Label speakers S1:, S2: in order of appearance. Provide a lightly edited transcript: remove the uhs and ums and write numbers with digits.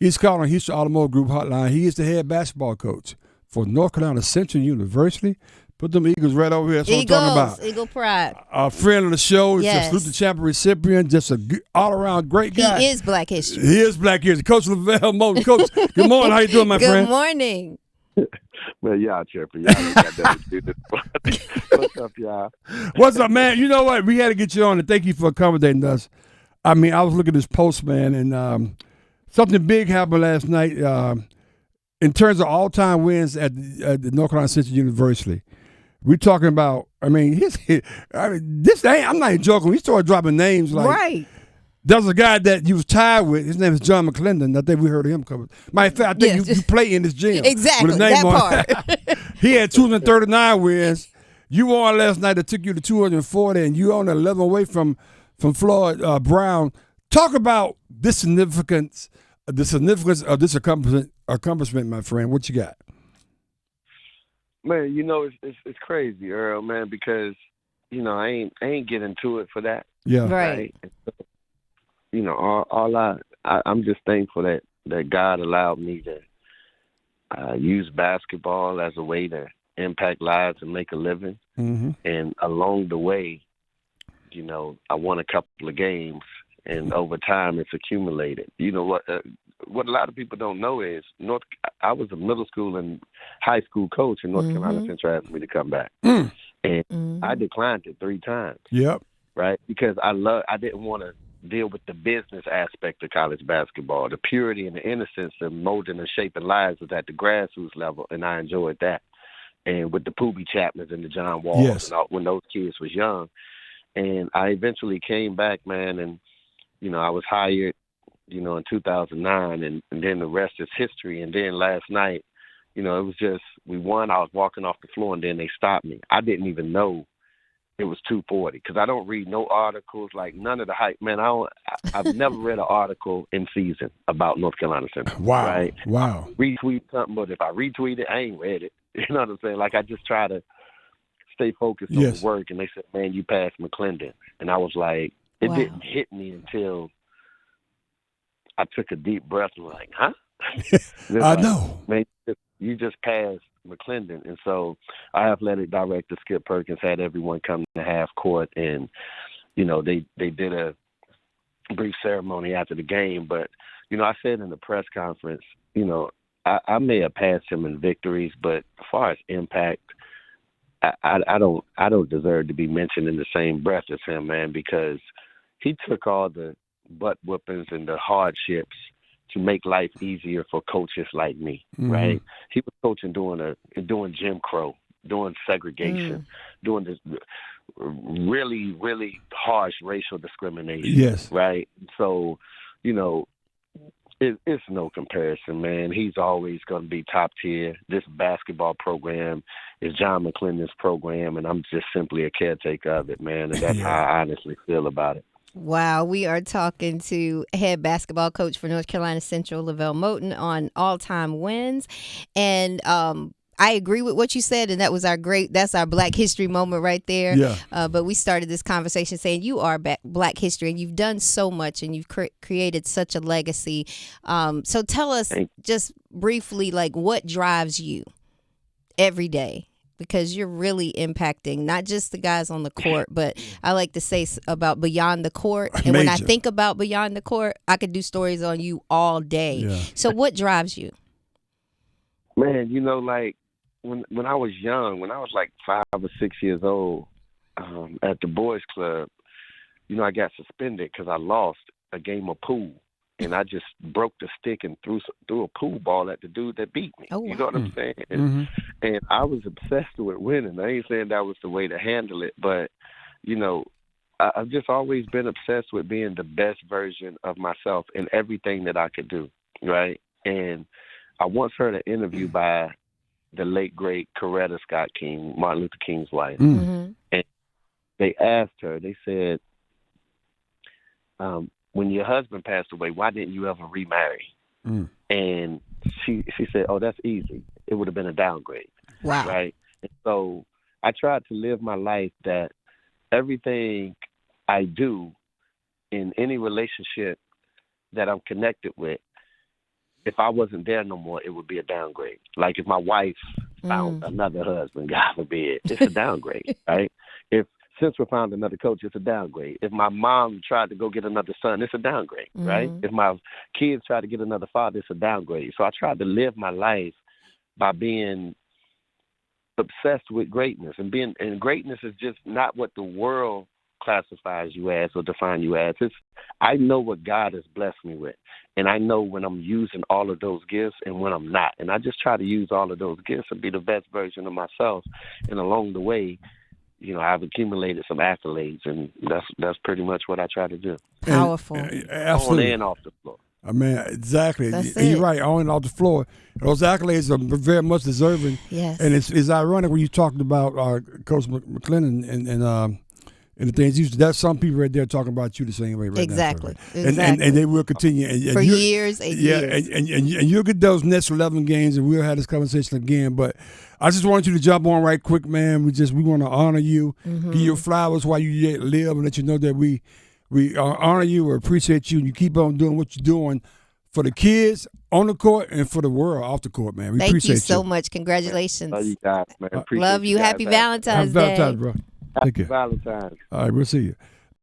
S1: He's calling Houston Automotive Group Hotline. He is the head basketball coach for North Carolina Central University. Put them Eagles right over here. That's what I'm talking about.
S2: Eagle pride.
S1: A friend of the show.
S2: Yes.
S1: Salute the champion recipient. Just a all-around great guy.
S2: He is Black History.
S1: He is Black History. Coach LeVelle Moton. Coach, good morning. How you doing, my friend?
S2: Good morning.
S3: Man, y'all tripping. Y'all ain't got nothing to do this. What's up, y'all?
S1: What's up, man? You know what? We had to get you on, and thank you for accommodating us. I mean, I was looking at this post, man, and something big happened last night in terms of all-time wins at the North Carolina Central University. We're talking about, this ain't, I'm not even joking. We started dropping names like.
S2: Right.
S1: There's a guy that you was tied with. His name is John McLendon. I think we heard of him cover. Matter of fact, I think you play in this gym.
S2: Exactly,
S1: with his name
S2: that
S1: on
S2: part.
S1: He had 239 wins. You won last night that took you to 240, and you on 11 away from Floyd Brown. Talk about the significance of this accomplishment, my friend. What you got?
S3: Man, it's crazy, Earl, man, because I ain't getting to it for that.
S1: Yeah,
S2: right.
S3: And so, I'm just thankful that God allowed me to use basketball as a way to impact lives and make a living.
S1: Mm-hmm.
S3: And along the way, I won a couple of games, and over time it's accumulated. You know what a lot of people don't know is I was a middle school and high school coach, and North Carolina Central asked me to come back. And I declined it 3 times.
S1: Yep.
S3: Right? Because I didn't want to deal with the business aspect of college basketball. The purity and the innocence of molding and shaping lives was at the grassroots level, and I enjoyed that. And with the Poobie Chapmans and the John Walls,
S1: yes.
S3: and when those kids was young. And I eventually came back, man, and, I was hired, in 2009, and then the rest is history. And then last night, it was just, we won. I was walking off the floor, and then they stopped me. I didn't even know it was 240 because I don't read no articles, like none of the hype. Man, I've never read an article in season about North Carolina Central.
S1: Wow.
S3: Right?
S1: Wow.
S3: Retweet something, but if I retweet it, I ain't read it. You know what I'm saying? Like, I just try to stay focused on the work. And they said, man, you passed McLendon. And I was like, it didn't hit me until I took a deep breath and was like, huh?
S1: I know.
S3: Man, you just passed McLendon. And so our athletic director, Skip Perkins, had everyone come to half court, and, they did a brief ceremony after the game. But, I said in the press conference, I may have passed him in victories, but as far as impact, I don't deserve to be mentioned in the same breath as him, man, because he took all the butt whoopings and the hardships to make life easier for coaches like me, right? He was coaching doing Jim Crow, doing segregation, doing this really, really harsh racial discrimination,
S1: yes,
S3: right? So, it's no comparison, man. He's always going to be top tier. This basketball program is John McLendon's program, and I'm just simply a caretaker of it, man, and that's how I honestly feel about it.
S2: Wow, we are talking to head basketball coach for North Carolina Central, LeVelle Moton, on all-time wins. And I agree with what you said, and that's our Black History moment right there.
S1: Yeah.
S2: But we started this conversation saying you are Black History, and you've done so much, and you've created such a legacy. So tell us just briefly, like, what drives you every day? Because you're really impacting not just the guys on the court, but I like to say about beyond the court. And when I think about beyond the court, I could do stories on you all day.
S1: Yeah.
S2: So what drives you?
S3: Man, like when I was young, when I was like 5 or 6 years old, at the boys club, I got suspended because I lost a game of pool. And I just broke the stick and threw a pool ball at the dude that beat me.
S2: Oh, wow.
S3: You know what I'm saying? And I was obsessed with winning. I ain't saying that was the way to handle it, but, I've just always been obsessed with being the best version of myself in everything that I could do, right? And I once heard an interview by the late, great Coretta Scott King, Martin Luther King's wife. And they asked her, they said, when your husband passed away, why didn't you ever remarry? And she said, oh, that's easy. It would have been a downgrade.
S2: Wow.
S3: Right? And so I tried to live my life that everything I do in any relationship that I'm connected with if I wasn't there no more, it would be a downgrade. Like if my wife found another husband, God forbid, it's a downgrade, right? If Central found another coach, it's a downgrade. If my mom tried to go get another son, it's a downgrade, right? If my kids tried to get another father, it's a downgrade. So I tried to live my life by being obsessed with greatness, and greatness is just not what the world classifies you as or define you as. I know what God has blessed me with, and I know when I'm using all of those gifts and when I'm not. And I just try to use all of those gifts and be the best version of myself. And along the way, I've accumulated some accolades, and that's pretty much what I try to do.
S2: Powerful.
S1: Absolutely.
S3: On and off the floor.
S1: I mean, exactly.
S2: That's
S1: You're
S2: it.
S1: right, on and off the floor. Those accolades are very much deserving.
S2: Yes.
S1: And it's ironic when you talked about Coach McLendon and the things you. That's some people right there talking about you the same way right
S2: Exactly.
S1: now. Right?
S2: Exactly.
S1: And they will continue. And
S2: For years and years.
S1: And you'll get those next 11 games, and we'll have this conversation again. But I just wanted you to jump on right quick, man. We want to honor you, give you flowers while you yet live, and let you know that we honor you or appreciate you, and you keep on doing what you're doing for the kids on the court and for the world off the court, man. We
S2: Thank
S1: appreciate
S2: you so much. Congratulations.
S3: Love you guys, man. Appreciate
S2: Love you.
S3: guys.
S2: Happy Valentine's
S1: Happy
S2: Day.
S1: Valentine's, bro.
S3: Happy
S1: Take care.
S3: Valentine's.
S1: All right, we'll see you.